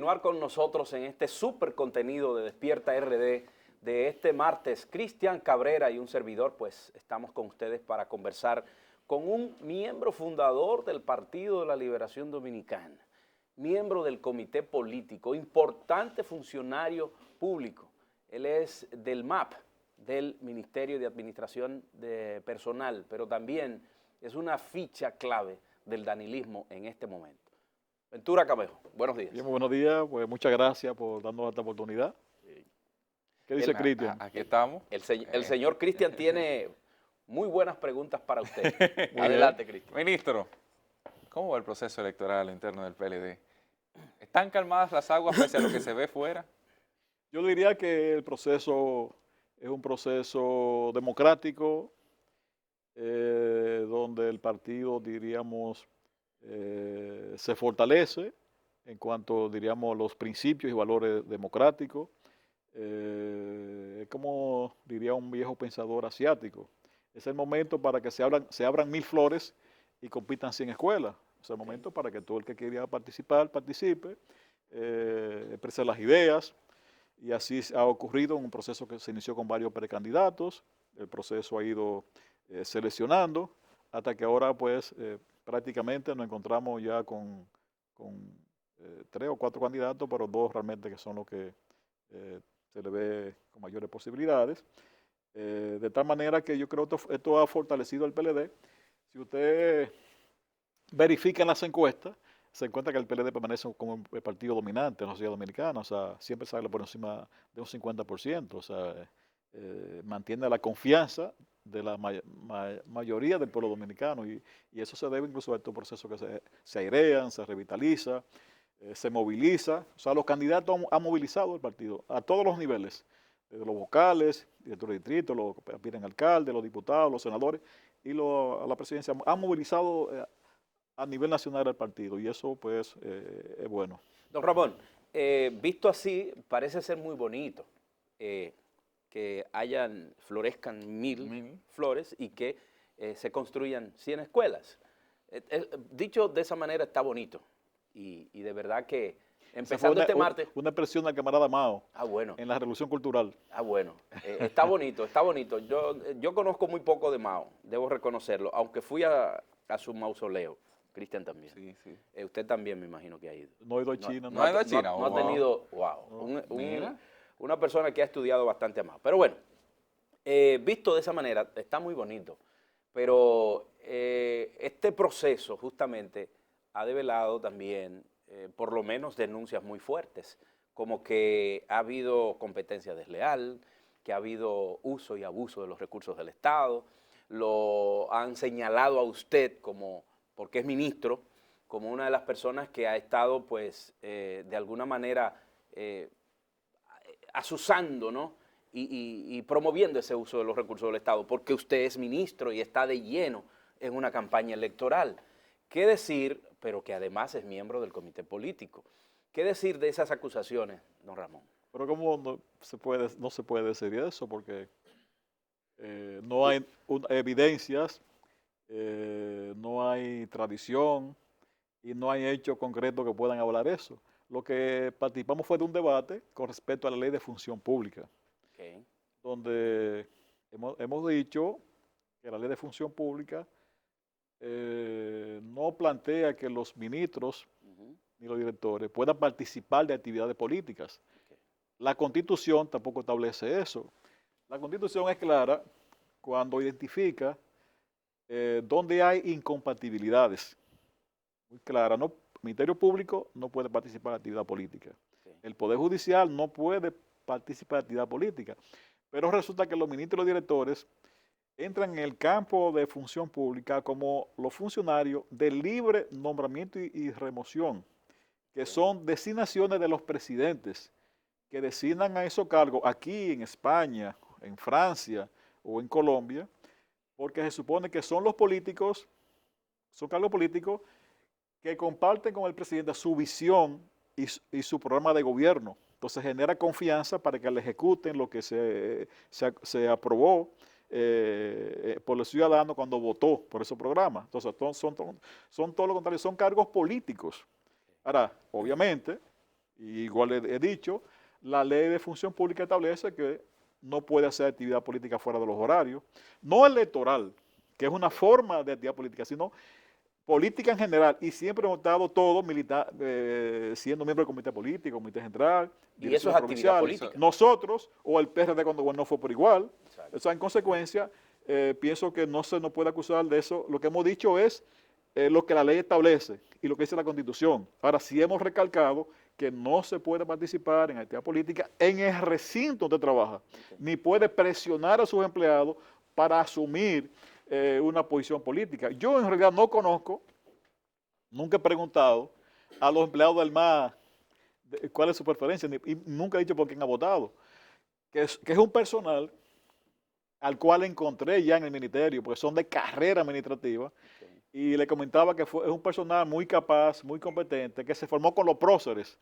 continuar con nosotros en este súper contenido de Despierta RD de este martes. Cristian Cabrera y un servidor, pues estamos con ustedes para conversar con un miembro fundador del Partido de la Liberación Dominicana, miembro del comité político, importante funcionario público. Él es del MAP, del Ministerio de Administración de Personal, pero también es una ficha clave del danilismo en este momento. Ventura Camejo, buenos días. Bien, muy buenos días, pues muchas gracias por darnos esta oportunidad. ¿Qué dice Cristian? Aquí estamos. El señor Cristian tiene muy buenas preguntas para usted. Muy Adelante, Cristian. Ministro, ¿cómo va el proceso electoral interno del PLD? ¿Están calmadas las aguas pese a lo que se ve fuera? Yo diría que el proceso es un proceso democrático, donde el partido, diríamos, se fortalece en cuanto, diríamos, los principios y valores democráticos. Es como diría un viejo pensador asiático, es el momento para que se abran 1000 flores y compitan 100 escuelas. Es el momento para que todo el que quiera participar, participe, exprese las ideas, y así ha ocurrido en un proceso que se inició con varios precandidatos. El proceso ha ido seleccionando hasta que ahora pues prácticamente nos encontramos ya con 3 o 4 candidatos, pero 2 realmente que son los que se le ve con mayores posibilidades. De tal manera que yo creo que esto ha fortalecido al PLD. Si usted verifica en las encuestas, se encuentra que el PLD permanece como el partido dominante en la sociedad dominicana, o sea, siempre sale por encima de un 50%, o sea, mantiene la confianza de la mayoría del pueblo dominicano, y eso se debe incluso a estos procesos que se airean, se revitaliza, se moviliza. O sea, los candidatos han movilizado el partido a todos los niveles, desde los vocales, directores de distrito, los que aspiran alcaldes, los diputados, los senadores y a la presidencia. Han movilizado a nivel nacional el partido, y eso pues es bueno. Don Ramón, visto así, parece ser muy bonito que florezcan 1000 flores y que se construyan 100 escuelas. Dicho de esa manera está bonito. Y de verdad que empezando este martes... Una expresión del camarada Mao bueno. En la Revolución Cultural. Bueno. Está bonito, está bonito. Yo conozco muy poco de Mao, debo reconocerlo, aunque fui a su mausoleo. Cristian también. Sí, sí. Usted también me imagino que ha ido. No he ido a China. No ha ido a China. No ha tenido, una persona que ha estudiado bastante a Mao. Pero bueno, visto de esa manera, está muy bonito. Pero este proceso justamente ha develado también, por lo menos, denuncias muy fuertes, como que ha habido competencia desleal, que ha habido uso y abuso de los recursos del Estado. Lo han señalado a usted porque es ministro, como una de las personas que ha estado, pues, de alguna manera asusando, ¿no? Y promoviendo ese uso de los recursos del Estado, porque usted es ministro y está de lleno en una campaña electoral. ¿Qué decir, pero que además es miembro del comité político? ¿Qué decir de esas acusaciones, don Ramón? Pero ¿cómo no se puede decir eso? Porque no hay evidencias, no hay tradición y no hay hechos concretos que puedan hablar eso. Lo que participamos fue de un debate con respecto a la ley de función pública, donde hemos dicho que la ley de función pública no plantea que los ministros ni los directores puedan participar de actividades políticas. La Constitución tampoco establece eso. La Constitución es clara cuando identifica donde hay incompatibilidades. Muy clara. El Ministerio Público no puede participar de actividad política. El Poder Judicial no puede participar de actividad política. Pero resulta que los ministros y los directores entran en el campo de función pública como los funcionarios de libre nombramiento y remoción, que son designaciones de los presidentes que designan a esos cargos aquí en España, en Francia o en Colombia, porque se supone que son los políticos, son cargos políticos que comparten con el presidente su visión y su programa de gobierno. Entonces genera confianza para que le ejecuten lo que se aprobó por los ciudadanos cuando votó por ese programa. Entonces son todo lo contrario, son cargos políticos. Ahora, obviamente, Y igual he dicho, la ley de función pública establece que no puede hacer actividad política fuera de los horarios, no electoral, que es una forma de actividad política, sino política en general. Y siempre hemos estado todos siendo miembros del comité político, comité central, y eso es actividad política. Nosotros, o el PRD cuando no fue por igual. Exacto. O sea, en consecuencia, pienso que no se nos puede acusar de eso. Lo que hemos dicho es lo que la ley establece y lo que dice la Constitución. Ahora, sí hemos recalcado que no se puede participar en actividad política en el recinto donde trabaja, ni puede presionar a sus empleados para asumir una posición política. Yo en realidad no conozco, nunca he preguntado a los empleados del MAS cuál es su preferencia, y nunca he dicho por quién ha votado, que es un personal al cual encontré ya en el ministerio, porque son de carrera administrativa, y le comentaba que es un personal muy capaz, muy competente, que se formó con los próceres.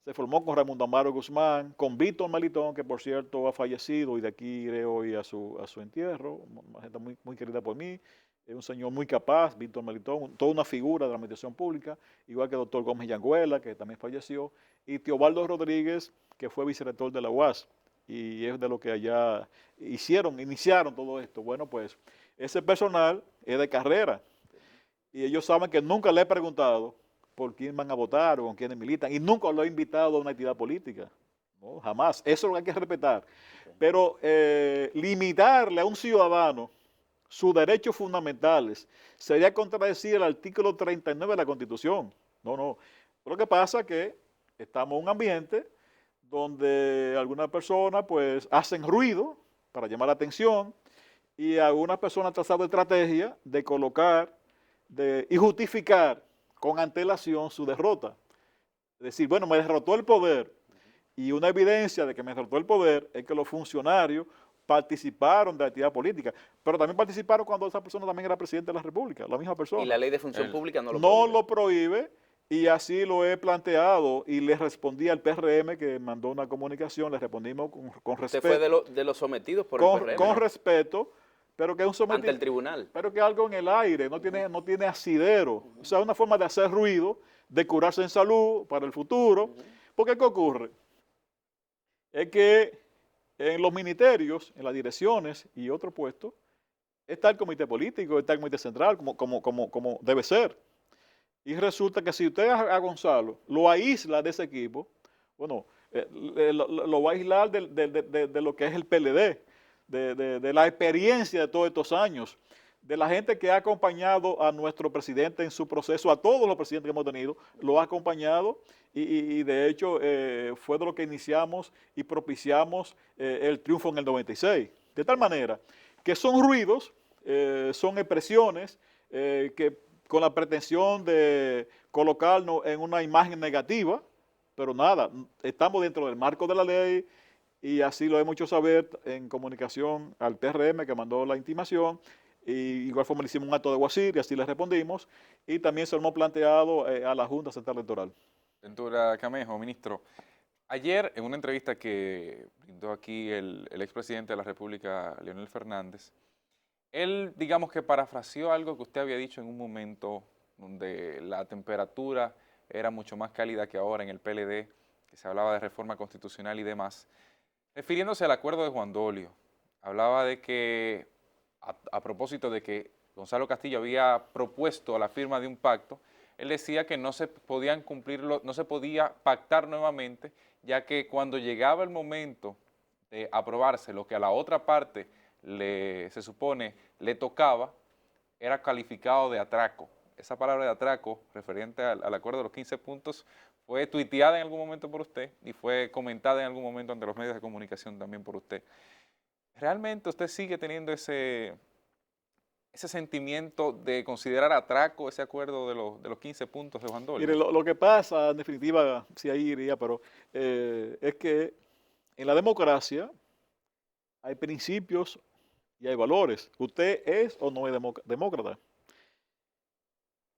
Se formó con Raimundo Amaro Guzmán, con Víctor Melitón, que por cierto ha fallecido, y de aquí iré hoy a su entierro, una gente muy, muy querida por mí. Es un señor muy capaz, Víctor Melitón, toda una figura de la administración pública, igual que el doctor Gómez Yanguela, que también falleció, y Teobaldo Rodríguez, que fue vicerrector de la UAS, y es de lo que allá iniciaron todo esto. Bueno, pues ese personal es de carrera, y ellos saben que nunca le he preguntado por quién van a votar o con quiénes militan, y nunca lo he invitado a una actividad política, no, jamás. Eso es lo que hay que respetar. Pero limitarle a un ciudadano sus derechos fundamentales sería contradecir el artículo 39 de la Constitución. No, no. Lo que pasa es que estamos en un ambiente donde algunas personas pues hacen ruido para llamar la atención, y algunas personas han trazado estrategia de colocar y justificar con antelación su derrota. Es decir, bueno, me derrotó el poder, y una evidencia de que me derrotó el poder es que los funcionarios participaron de la actividad política, pero también participaron cuando esa persona también era presidente de la República, la misma persona. Y la ley de función pública no lo no prohíbe. lo prohíbe, y así lo he planteado, y le respondí al PRM que mandó una comunicación, le respondimos con respeto. Usted fue de los sometidos por el PRM, Con ¿no? respeto, pero que es un sometido ante el tribunal. Pero que algo en el aire, no tiene asidero. O sea, una forma de hacer ruido, de curarse en salud para el futuro. Porque ¿qué ocurre? Es que en los ministerios, en las direcciones y otros puestos, está el comité político, está el comité central, como debe ser. Y resulta que si usted a Gonzalo lo aísla de ese equipo, bueno, lo va a aislar de lo que es el PLD, de la experiencia de todos estos años, de la gente que ha acompañado a nuestro presidente en su proceso, a todos los presidentes que hemos tenido, lo ha acompañado, y de hecho fue de lo que iniciamos y propiciamos el triunfo en el 96. De tal manera que son ruidos, son expresiones que con la pretensión de colocarnos en una imagen negativa, pero nada, estamos dentro del marco de la ley, y así lo hemos hecho saber en comunicación al PRM que mandó la intimación, y igual forma le hicimos un acto de Guasir y así le respondimos, y también se lo hemos planteado a la Junta Central Electoral. Ventura Camejo, ministro, ayer en una entrevista que brindó aquí el expresidente de la República, Leonel Fernández, él, digamos que parafraseó algo que usted había dicho en un momento donde la temperatura era mucho más cálida que ahora en el PLD, que se hablaba de reforma constitucional y demás, refiriéndose al acuerdo de Juan Dolio. Hablaba de que, a propósito de que Gonzalo Castillo había propuesto la firma de un pacto, él decía que no se podían cumplirlo, no se podía pactar nuevamente, ya que cuando llegaba el momento de aprobarse lo que a la otra parte se supone le tocaba, era calificado de atraco. Esa palabra de atraco, referente al acuerdo de los 15 puntos, fue tuiteada en algún momento por usted y fue comentada en algún momento ante los medios de comunicación también por usted. ¿Realmente usted sigue teniendo ese sentimiento de considerar atraco ese acuerdo de los 15 puntos de Juan Dolio? Mire, lo que pasa, en definitiva, sí ahí iría, pero es que en la democracia hay principios y hay valores. Usted es o no es demócrata.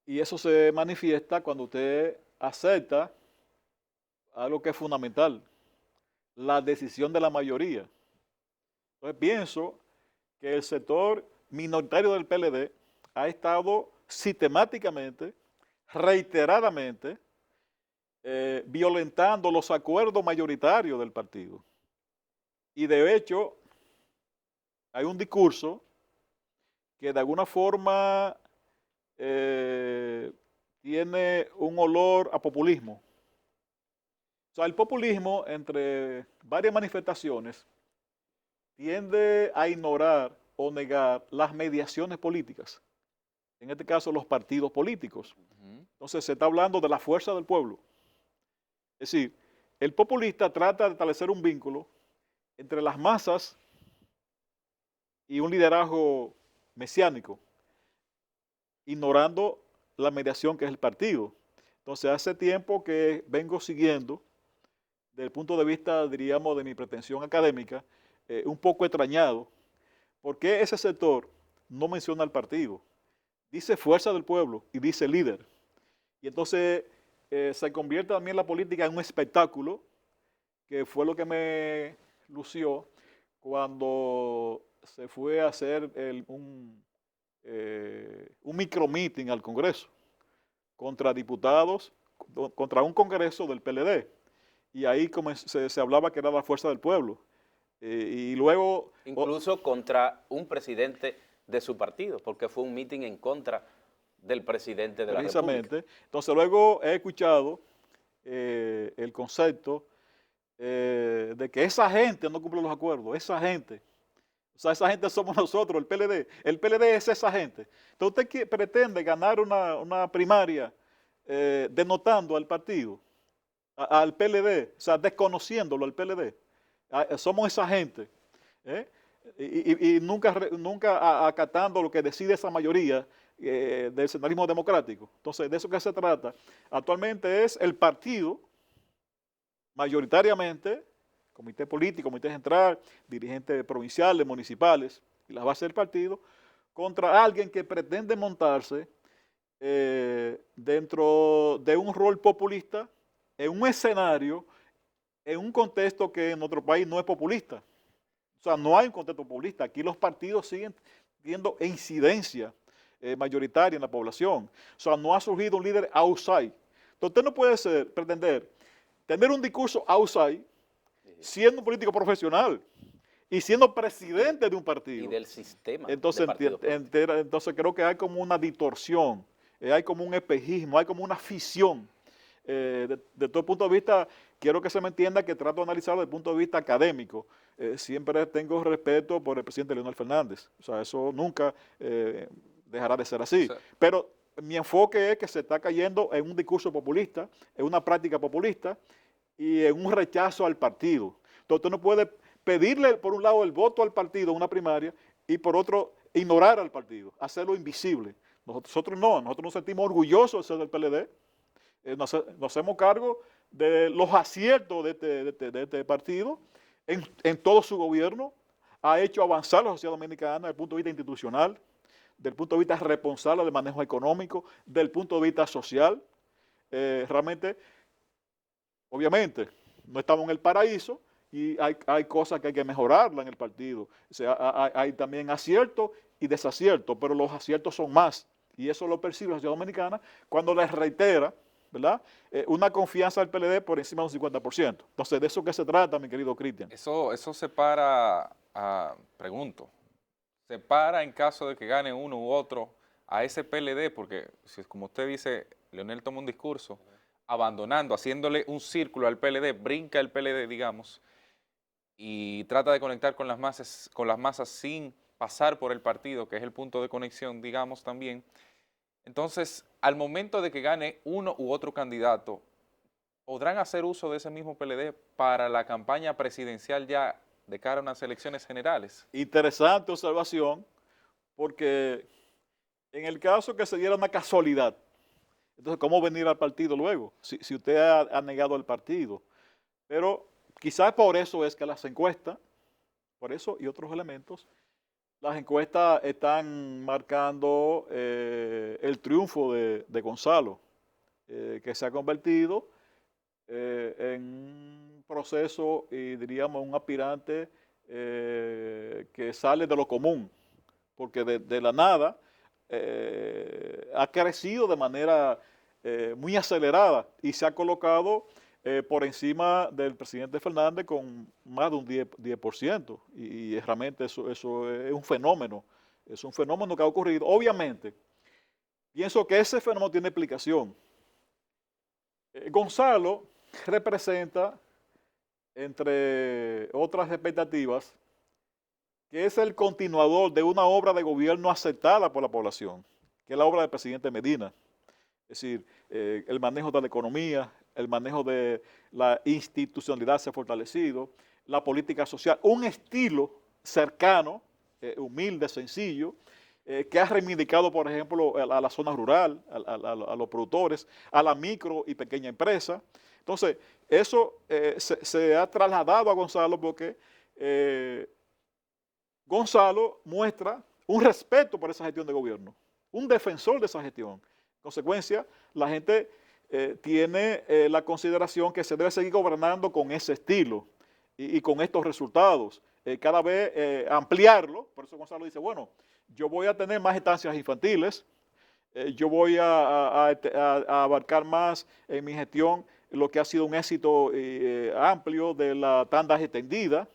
Y eso se manifiesta cuando usted acepta algo que es fundamental, la decisión de la mayoría. Entonces pienso que el sector minoritario del PLD ha estado sistemáticamente, reiteradamente, violentando los acuerdos mayoritarios del partido. Y de hecho, hay un discurso que de alguna forma tiene un olor a populismo. O sea, el populismo, entre varias manifestaciones, tiende a ignorar o negar las mediaciones políticas. En este caso, los partidos políticos. Entonces, se está hablando de la fuerza del pueblo. Es decir, el populista trata de establecer un vínculo entre las masas y un liderazgo mesiánico, ignorando la mediación que es el partido. Entonces, hace tiempo que vengo siguiendo, desde el punto de vista, diríamos, de mi pretensión académica, un poco extrañado, ¿por qué ese sector no menciona al partido? Dice fuerza del pueblo y dice líder. Y entonces se convierte también la política en un espectáculo, que fue lo que me lució cuando se fue a hacer un micromeeting al Congreso contra diputados, contra un Congreso del PLD. Y ahí se hablaba que era la fuerza del pueblo. Y luego... Incluso contra un presidente de su partido, porque fue un meeting en contra del presidente de la República. Precisamente. Entonces luego he escuchado el concepto de que esa gente no cumple los acuerdos, esa gente. O sea, esa gente somos nosotros, el PLD. El PLD es esa gente. Entonces usted pretende ganar una primaria denotando al partido, al PLD, o sea, desconociéndolo al PLD. Somos esa gente. Y nunca acatando lo que decide esa mayoría del senalismo democrático. Entonces, de eso que se trata actualmente es el partido, mayoritariamente, comité político, comité central, dirigentes provinciales, municipales, y las bases del partido, contra alguien que pretende montarse dentro de un rol populista, en un escenario, en un contexto que en nuestro país no es populista. O sea, no hay un contexto populista. Aquí los partidos siguen teniendo incidencia mayoritaria en la población. O sea, no ha surgido un líder outside. Entonces, usted no puede pretender tener un discurso outside siendo un político profesional y siendo presidente de un partido. Y del sistema. Entonces, entonces creo que hay como una distorsión, hay como un espejismo, hay como una fisión. De todo punto de vista, quiero que se me entienda que trato de analizarlo desde el punto de vista académico. Siempre tengo respeto por el presidente Leonel Fernández. O sea, eso nunca dejará de ser así. Pero mi enfoque es que se está cayendo en un discurso populista, en una práctica populista y en un rechazo al partido. Entonces, usted no puede pedirle, por un lado, el voto al partido en una primaria y, por otro, ignorar al partido, hacerlo invisible. Nosotros nosotros nos sentimos orgullosos de ser del PLD. Nos hacemos cargo de los aciertos de este partido en todo su gobierno. Ha hecho avanzar la sociedad dominicana desde el punto de vista institucional, desde el punto de vista responsable del manejo económico, desde el punto de vista social. Realmente, obviamente, no estamos en el paraíso y hay cosas que hay que mejorarla en el partido. O sea, hay también aciertos y desaciertos, pero los aciertos son más. Y eso lo percibe la sociedad dominicana cuando les reitera, ¿verdad? Una confianza del PLD por encima de un 50%. Entonces, de eso que se trata, mi querido Cristian. Eso separa, pregunto, separa en caso de que gane uno u otro a ese PLD, porque si, como usted dice, Leonel toma un discurso abandonando, haciéndole un círculo al PLD, brinca el PLD, digamos, y trata de conectar con las masas sin pasar por el partido, que es el punto de conexión, digamos, también. Entonces, al momento de que gane uno u otro candidato, ¿podrán hacer uso de ese mismo PLD para la campaña presidencial ya de cara a unas elecciones generales? Interesante observación, porque en el caso que se diera una casualidad, entonces, ¿cómo venir al partido luego? Si usted ha negado el partido. Pero quizás por eso es que las encuestas, por eso y otros elementos, las encuestas están marcando el triunfo de Gonzalo, que se ha convertido en un proceso y diríamos un aspirante que sale de lo común, porque de la nada ha crecido de manera muy acelerada y se ha colocado por encima del presidente Fernández con más de un 10%. Y realmente eso es un fenómeno. Es un fenómeno que ha ocurrido. Obviamente, pienso que ese fenómeno tiene explicación. Gonzalo representa, entre otras expectativas, que es el continuador de una obra de gobierno aceptada por la población, que es la obra del presidente Medina. Es decir, el manejo de la economía, el manejo de la institucionalidad se ha fortalecido, la política social, un estilo cercano, humilde, sencillo, que ha reivindicado, por ejemplo, a la zona rural, a los productores, a la micro y pequeña empresa. Entonces, eso se ha trasladado a Gonzalo porque Gonzalo muestra un respeto por esa gestión de gobierno, un defensor de esa gestión. En consecuencia, la gente tiene la consideración que se debe seguir gobernando con ese estilo y con estos resultados. Cada vez ampliarlo, por eso Gonzalo dice, bueno, yo voy a tener más estancias infantiles, yo voy a abarcar más en mi gestión lo que ha sido un éxito amplio de la tanda extendida.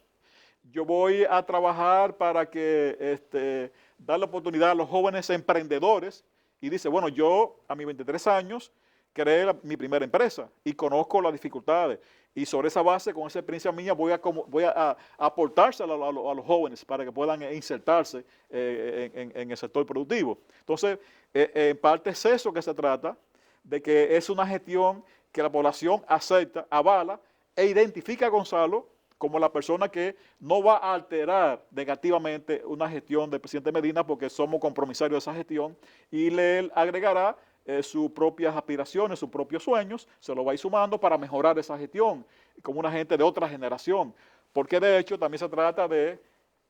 Yo voy a trabajar para que darle oportunidad a los jóvenes emprendedores. Y dice, bueno, yo a mis 23 años creé mi primera empresa y conozco las dificultades. Y sobre esa base, con esa experiencia mía, voy a aportársela a los jóvenes para que puedan insertarse en el sector productivo. Entonces, en parte es eso que se trata, de que es una gestión que la población acepta, avala e identifica a Gonzalo como la persona que no va a alterar negativamente una gestión del presidente Medina porque somos compromisarios de esa gestión y le agregará sus propias aspiraciones, sus propios sueños, se lo va a ir sumando para mejorar esa gestión como una gente de otra generación. Porque de hecho también se trata de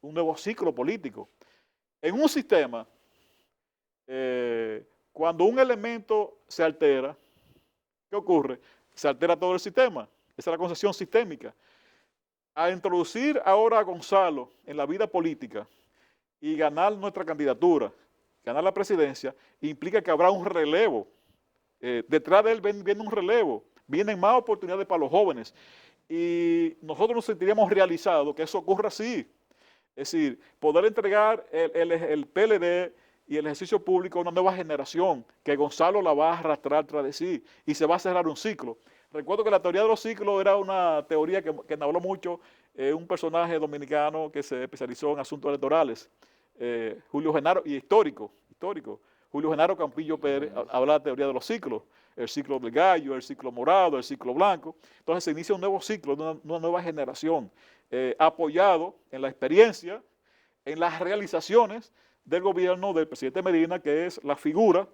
un nuevo ciclo político. En un sistema, cuando un elemento se altera, ¿qué ocurre? Se altera todo el sistema. Esa es la concepción sistémica. A introducir ahora a Gonzalo en la vida política y ganar nuestra candidatura, ganar la presidencia, implica que habrá un relevo. Detrás de él viene un relevo, vienen más oportunidades para los jóvenes. Y nosotros nos sentiríamos realizados que eso ocurra así. Es decir, poder entregar el PLD y el ejercicio público a una nueva generación, que Gonzalo la va a arrastrar tras de sí y se va a cerrar un ciclo. Recuerdo que la teoría de los ciclos era una teoría que habló mucho un personaje dominicano que se especializó en asuntos electorales, Julio Genaro, y histórico. Julio Genaro Campillo Pérez habla de la teoría de los ciclos, el ciclo del gallo, el ciclo morado, el ciclo blanco. Entonces se inicia un nuevo ciclo, una nueva generación, apoyado en la experiencia, en las realizaciones del gobierno del presidente Medina, que es la figura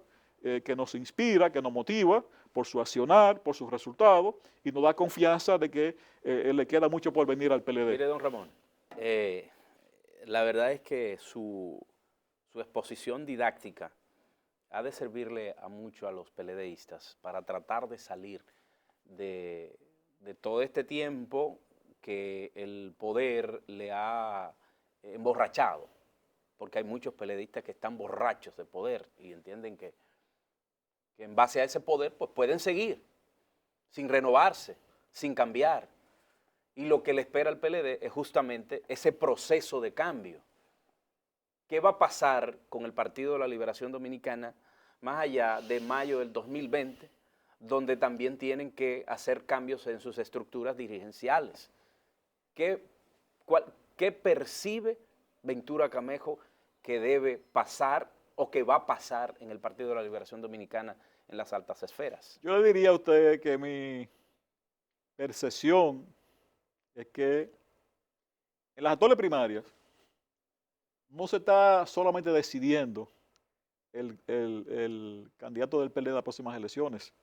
que nos inspira, que nos motiva por su accionar, por sus resultados, y nos da confianza de que le queda mucho por venir al PLD. Mire, don Ramón, la verdad es que su exposición didáctica ha de servirle a mucho a los PLDistas para tratar de salir de todo este tiempo que el poder le ha emborrachado, porque hay muchos PLDistas que están borrachos de poder y entienden que en base a ese poder pues pueden seguir sin renovarse, sin cambiar. Y lo que le espera al PLD es justamente ese proceso de cambio. ¿Qué va a pasar con el Partido de la Liberación Dominicana más allá de mayo del 2020, donde también tienen que hacer cambios en sus estructuras dirigenciales? ¿Qué percibe Ventura Camejo que debe pasar o que va a pasar en el Partido de la Liberación Dominicana en las altas esferas? Yo le diría a usted que mi percepción es que en las actuales primarias no se está solamente decidiendo el candidato del PLD a las próximas elecciones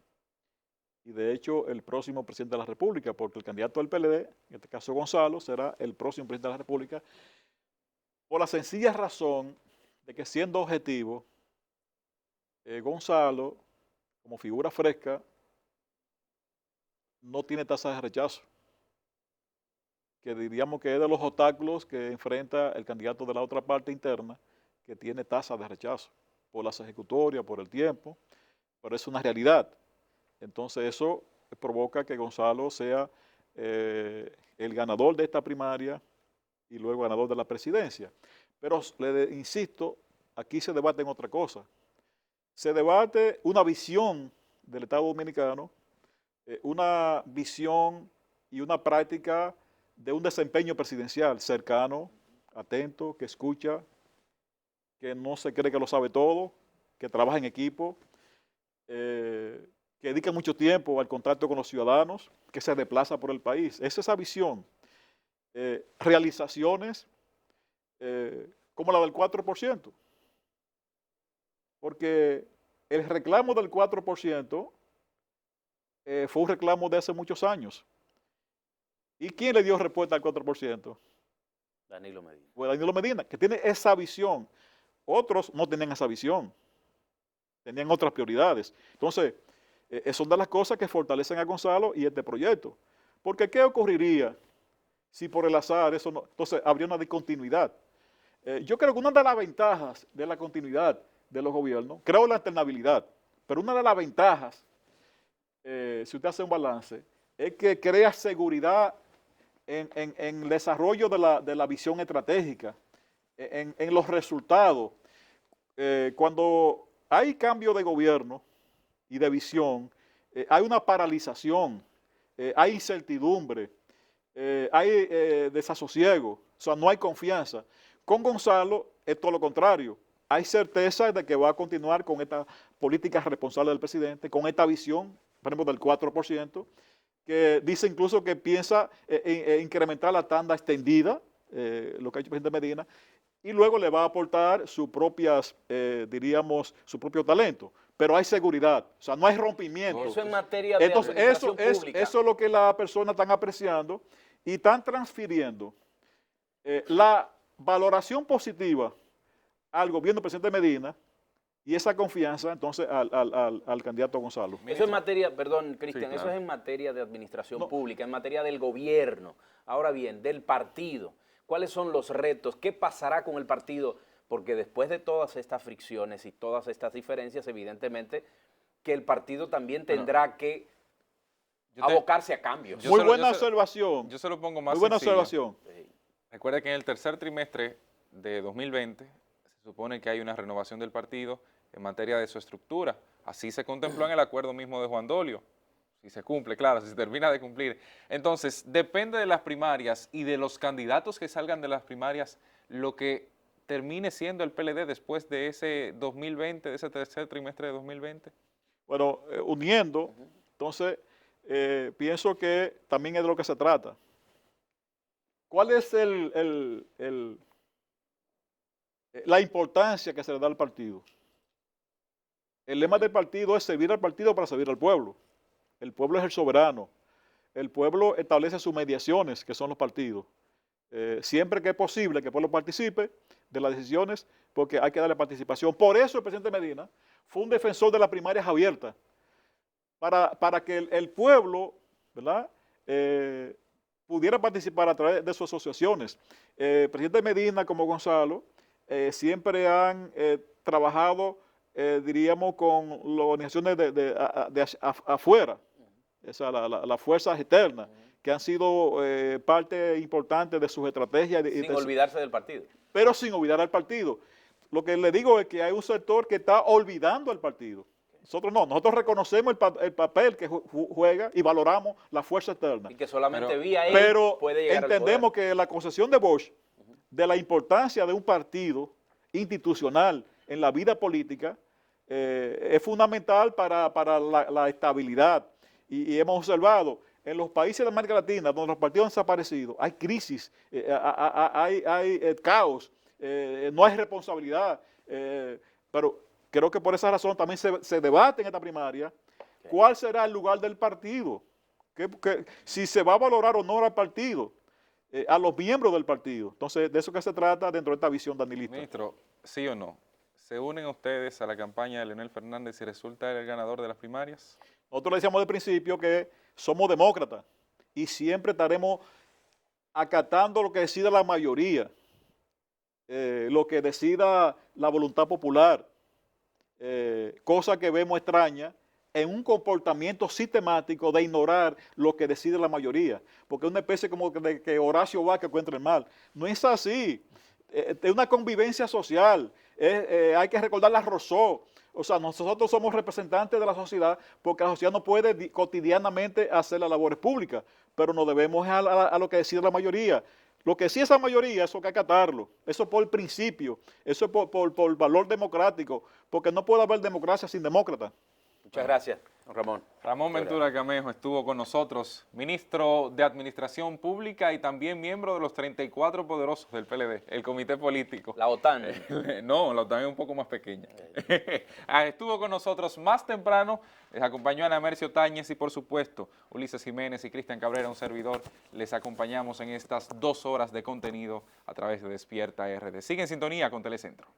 y de hecho el próximo presidente de la República, porque el candidato del PLD, en este caso Gonzalo, será el próximo presidente de la República por la sencilla razón de que, siendo objetivo, Gonzalo, como figura fresca, no tiene tasa de rechazo, que diríamos que es de los obstáculos que enfrenta el candidato de la otra parte interna, que tiene tasa de rechazo por las ejecutorias, por el tiempo, pero es una realidad. Entonces eso provoca que Gonzalo sea el ganador de esta primaria y luego ganador de la presidencia. Pero le insisto, aquí se debate en otra cosa. Se debate una visión del Estado Dominicano, una visión y una práctica de un desempeño presidencial cercano, atento, que escucha, que no se cree que lo sabe todo, que trabaja en equipo, que dedica mucho tiempo al contacto con los ciudadanos, que se desplaza por el país. Es esa visión. Realizaciones como la del 4%. Porque el reclamo del 4% fue un reclamo de hace muchos años. ¿Y quién le dio respuesta al 4%? Danilo Medina. Pues Danilo Medina, que tiene esa visión. Otros no tenían esa visión. Tenían otras prioridades. Entonces, son de las cosas que fortalecen a Gonzalo y este proyecto. Porque ¿qué ocurriría si por el azar eso no? Entonces, habría una discontinuidad. Yo creo que una de las ventajas de la continuidad de los gobiernos, creo la alternabilidad, pero una de las ventajas, si usted hace un balance, es que crea seguridad en el desarrollo de la visión estratégica, en los resultados. Cuando hay cambio de gobierno y de visión, hay una paralización, hay incertidumbre, hay desasosiego, o sea, no hay confianza. Con Gonzalo es todo lo contrario. Hay certeza de que va a continuar con esta política responsable del presidente, con esta visión, por ejemplo, del 4%, que dice incluso que piensa incrementar la tanda extendida, lo que ha hecho el presidente Medina, y luego le va a aportar sus propias, diríamos, su propio talento. Pero hay seguridad, o sea, no hay rompimiento. Eso en materia de Entonces, administración pública. eso es lo que las personas están apreciando y están transfiriendo la valoración positiva al gobierno del presidente Medina y esa confianza entonces al candidato Gonzalo. Eso en materia, perdón, Cristian, Sí, claro. eso es en materia de administración pública, en materia del gobierno. Ahora bien, del partido, ¿cuáles son los retos? ¿Qué pasará con el partido? Porque después de todas estas fricciones y todas estas diferencias, evidentemente que el partido también tendrá que abocarse a cambios. Muy buena observación. Yo se lo pongo más Muy buena sencillo. observación. Recuerda que en el tercer trimestre de 2020 se supone que hay una renovación del partido en materia de su estructura. Así se contempló en el acuerdo mismo de Juan Dolio. Si se cumple, claro, si se termina de cumplir. Entonces, depende de las primarias y de los candidatos que salgan de las primarias, lo que termine siendo el PLD después de ese 2020, de ese tercer trimestre de 2020. Bueno, uniendo, entonces, pienso que también es de lo que se trata. ¿Cuál es la importancia que se le da al partido? El lema del partido es servir al partido para servir al pueblo. El pueblo es el soberano. El pueblo establece sus mediaciones, que son los partidos. Siempre que es posible que el pueblo participe de las decisiones, porque hay que darle participación. Por eso el presidente Medina fue un defensor de las primarias abiertas, para que el pueblo, ¿verdad?, pudiera participar a través de sus asociaciones. Presidente Medina como Gonzalo siempre han trabajado, diríamos, con las organizaciones de afuera, las fuerzas externas, que han sido parte importante de sus estrategias. Sin olvidarse del partido. Pero sin olvidar al partido. Lo que le digo es que hay un sector que está olvidando al partido. Nosotros no, nosotros reconocemos el papel que juega y valoramos la fuerza externa. Y que solamente vía él puede llegar al poder. Entendemos que la concesión de Bosch de la importancia de un partido institucional en la vida política es fundamental para la estabilidad. Y hemos observado en los países de América Latina donde los partidos han desaparecido, hay crisis, hay caos, no hay responsabilidad, pero creo que por esa razón también se debate en esta primaria cuál será el lugar del partido, si se va a valorar o no al partido, a los miembros del partido. Entonces, de eso que se trata dentro de esta visión danilista. Ministro, ¿sí o no? ¿Se unen ustedes a la campaña de Leonel Fernández si resulta el ganador de las primarias? Nosotros le decíamos de principio que somos demócratas y siempre estaremos acatando lo que decida la mayoría, lo que decida la voluntad popular, cosa que vemos extraña en un comportamiento sistemático de ignorar lo que decide la mayoría, porque es una especie como de que Horacio va que encuentra el mal. No es así. Es una convivencia social. Hay que recordar a Rousseau. O sea, nosotros somos representantes de la sociedad porque la sociedad no puede cotidianamente hacer las labores públicas, pero nos debemos a lo que decide la mayoría. Lo que sí es la mayoría, eso hay que acatarlo. Eso por principio, eso es por valor democrático, porque no puede haber democracia sin demócrata. Muchas gracias, don Ramón. Ramón Ventura Camejo estuvo con nosotros, ministro de Administración Pública y también miembro de los 34 poderosos del PLD, el comité político. La OTAN. No, la OTAN es un poco más pequeña. Estuvo con nosotros más temprano, les acompañó Ana Mercio Táñez y por supuesto Ulises Jiménez y Cristian Cabrera, un servidor. Les acompañamos en estas 2 horas de contenido a través de Despierta RD. Sigue en sintonía con Telecentro.